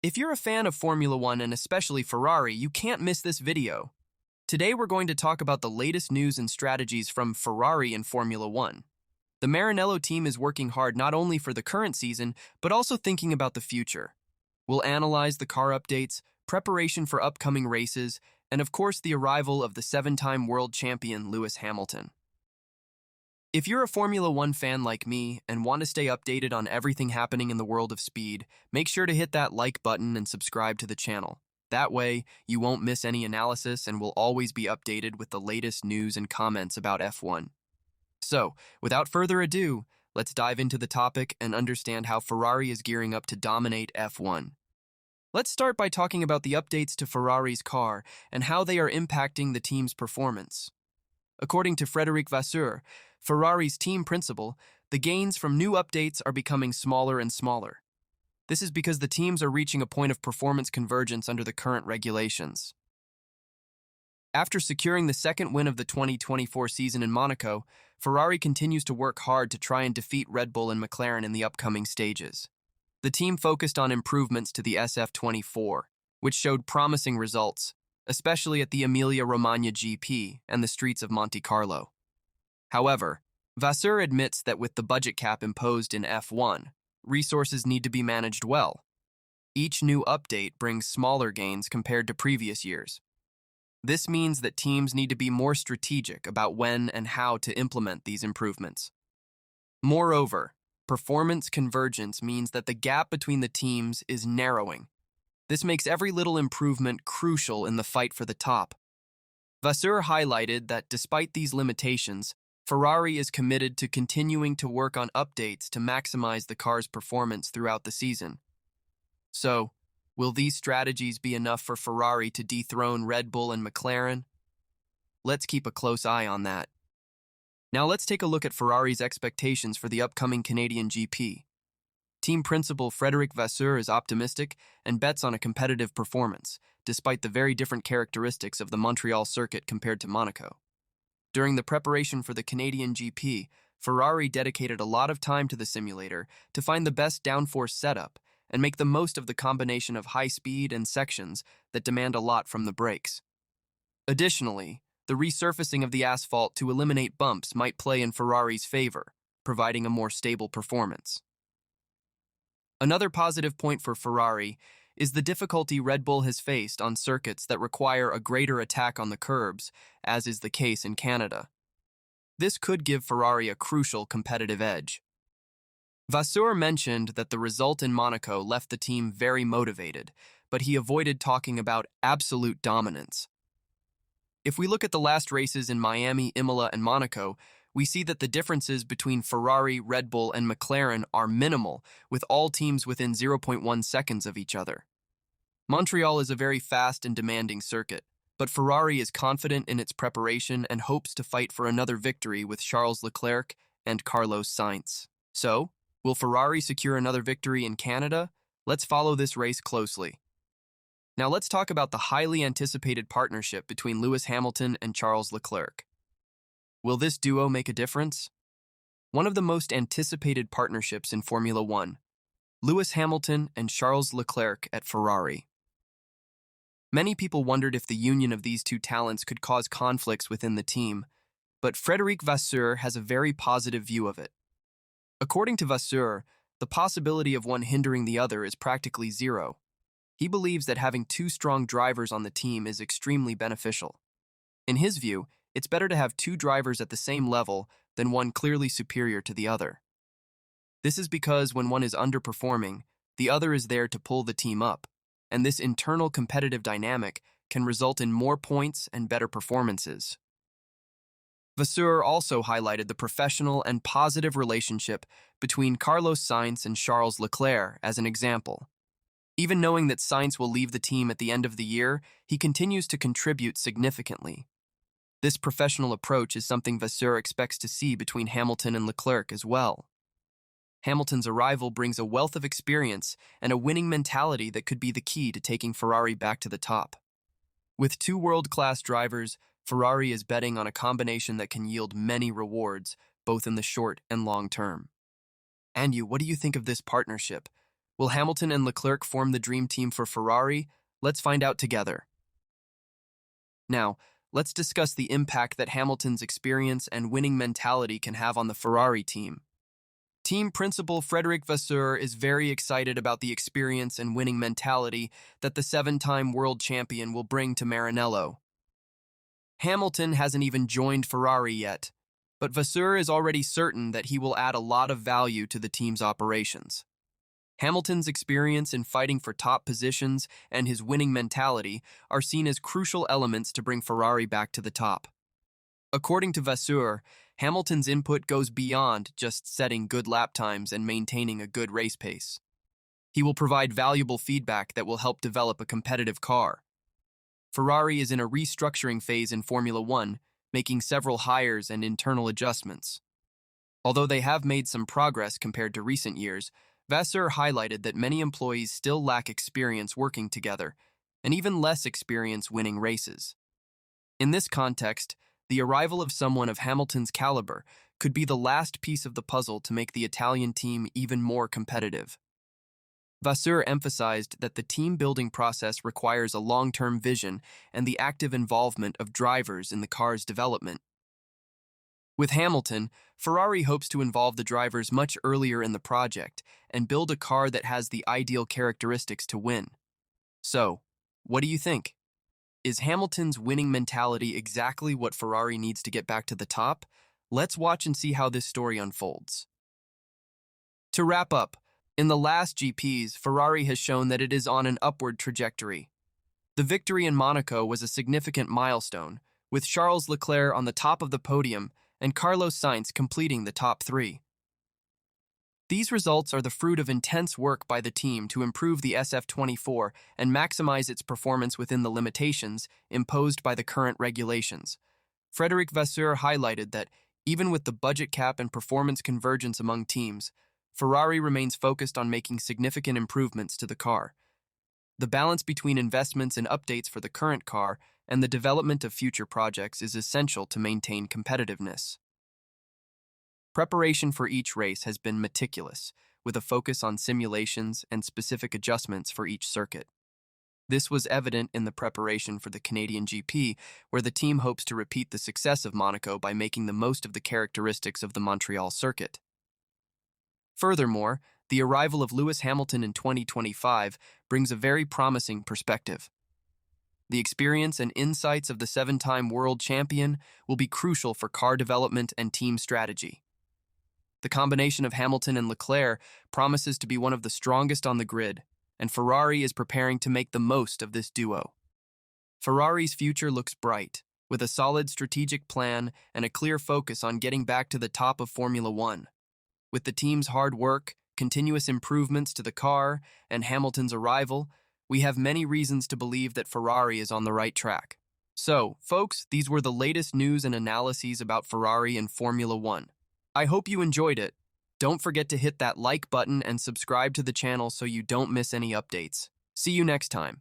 If you're a fan of Formula One and especially Ferrari, you can't miss this video. Today we're going to talk about the latest news and strategies from Ferrari in Formula One. The Maranello team is working hard not only for the current season, but also thinking about the future. We'll analyze the car updates, preparation for upcoming races, and of course the arrival of the seven-time world champion Lewis Hamilton. If you're a Formula One fan like me and want to stay updated on everything happening in the world of speed, make sure to hit that like button and subscribe to the channel. That way, you won't miss any analysis and will always be updated with the latest news and comments about F1. So, without further ado, let's dive into the topic and understand how Ferrari is gearing up to dominate F1. Let's start by talking about the updates to Ferrari's car and how they are impacting the team's performance. According to Frédéric Vasseur, Ferrari's team principal, the gains from new updates are becoming smaller and smaller. This is because the teams are reaching a point of performance convergence under the current regulations. After securing the second win of the 2024 season in Monaco, Ferrari continues to work hard to try and defeat Red Bull and McLaren in the upcoming stages. The team focused on improvements to the SF24, which showed promising results, especially at the Emilia-Romagna GP and the streets of Monte Carlo. However, Vasseur admits that with the budget cap imposed in F1, resources need to be managed well. Each new update brings smaller gains compared to previous years. This means that teams need to be more strategic about when and how to implement these improvements. Moreover, performance convergence means that the gap between the teams is narrowing. This makes every little improvement crucial in the fight for the top. Vasseur highlighted that despite these limitations, Ferrari is committed to continuing to work on updates to maximize the car's performance throughout the season. So, will these strategies be enough for Ferrari to dethrone Red Bull and McLaren? Let's keep a close eye on that. Now let's take a look at Ferrari's expectations for the upcoming Canadian GP. Team principal Frédéric Vasseur is optimistic and bets on a competitive performance, despite the very different characteristics of the Montreal circuit compared to Monaco. During the preparation for the Canadian GP, Ferrari dedicated a lot of time to the simulator to find the best downforce setup and make the most of the combination of high speed and sections that demand a lot from the brakes. Additionally, the resurfacing of the asphalt to eliminate bumps might play in Ferrari's favor, providing a more stable performance. Another positive point for Ferrari is the difficulty Red Bull has faced on circuits that require a greater attack on the curbs, as is the case in Canada. This could give Ferrari a crucial competitive edge. Vasseur mentioned that the result in Monaco left the team very motivated, but he avoided talking about absolute dominance. If we look at the last races in Miami, Imola, and Monaco, we see that the differences between Ferrari, Red Bull, and McLaren are minimal, with all teams within 0.1 seconds of each other. Montreal is a very fast and demanding circuit, but Ferrari is confident in its preparation and hopes to fight for another victory with Charles Leclerc and Carlos Sainz. So, will Ferrari secure another victory in Canada? Let's follow this race closely. Now let's talk about the highly anticipated partnership between Lewis Hamilton and Charles Leclerc. Will this duo make a difference? One of the most anticipated partnerships in Formula One, Lewis Hamilton and Charles Leclerc at Ferrari. Many people wondered if the union of these two talents could cause conflicts within the team, but Frédéric Vasseur has a very positive view of it. According to Vasseur, the possibility of one hindering the other is practically zero. He believes that having two strong drivers on the team is extremely beneficial. In his view, it's better to have two drivers at the same level than one clearly superior to the other. This is because when one is underperforming, the other is there to pull the team up, and this internal competitive dynamic can result in more points and better performances. Vasseur also highlighted the professional and positive relationship between Carlos Sainz and Charles Leclerc as an example. Even knowing that Sainz will leave the team at the end of the year, he continues to contribute significantly. This professional approach is something Vasseur expects to see between Hamilton and Leclerc as well. Hamilton's arrival brings a wealth of experience and a winning mentality that could be the key to taking Ferrari back to the top. With two world-class drivers, Ferrari is betting on a combination that can yield many rewards, both in the short and long term. And what do you think of this partnership? Will Hamilton and Leclerc form the dream team for Ferrari? Let's find out together. Now, let's discuss the impact that Hamilton's experience and winning mentality can have on the Ferrari team. Team principal Frédéric Vasseur is very excited about the experience and winning mentality that the seven-time world champion will bring to Maranello. Hamilton hasn't even joined Ferrari yet, but Vasseur is already certain that he will add a lot of value to the team's operations. Hamilton's experience in fighting for top positions and his winning mentality are seen as crucial elements to bring Ferrari back to the top. According to Vasseur, Hamilton's input goes beyond just setting good lap times and maintaining a good race pace. He will provide valuable feedback that will help develop a competitive car. Ferrari is in a restructuring phase in Formula One, making several hires and internal adjustments. Although they have made some progress compared to recent years, Vasseur highlighted that many employees still lack experience working together, and even less experience winning races. In this context, the arrival of someone of Hamilton's caliber could be the last piece of the puzzle to make the Italian team even more competitive. Vasseur emphasized that the team-building process requires a long-term vision and the active involvement of drivers in the car's development. With Hamilton, Ferrari hopes to involve the drivers much earlier in the project and build a car that has the ideal characteristics to win. So, what do you think? Is Hamilton's winning mentality exactly what Ferrari needs to get back to the top? Let's watch and see how this story unfolds. To wrap up, in the last GPs, Ferrari has shown that it is on an upward trajectory. The victory in Monaco was a significant milestone, with Charles Leclerc on the top of the podium and Carlos Sainz completing the top three. These results are the fruit of intense work by the team to improve the SF24 and maximize its performance within the limitations imposed by the current regulations. Frédéric Vasseur highlighted that, even with the budget cap and performance convergence among teams, Ferrari remains focused on making significant improvements to the car. The balance between investments and updates for the current car and the development of future projects is essential to maintain competitiveness. Preparation for each race has been meticulous, with a focus on simulations and specific adjustments for each circuit. This was evident in the preparation for the Canadian GP, where the team hopes to repeat the success of Monaco by making the most of the characteristics of the Montreal circuit. Furthermore, the arrival of Lewis Hamilton in 2025 brings a very promising perspective. The experience and insights of the seven-time world champion will be crucial for car development and team strategy. The combination of Hamilton and Leclerc promises to be one of the strongest on the grid, and Ferrari is preparing to make the most of this duo. Ferrari's future looks bright, with a solid strategic plan and a clear focus on getting back to the top of Formula One. With the team's hard work, continuous improvements to the car, and Hamilton's arrival, we have many reasons to believe that Ferrari is on the right track. So, folks, these were the latest news and analyses about Ferrari and Formula One. I hope you enjoyed it. Don't forget to hit that like button and subscribe to the channel so you don't miss any updates. See you next time.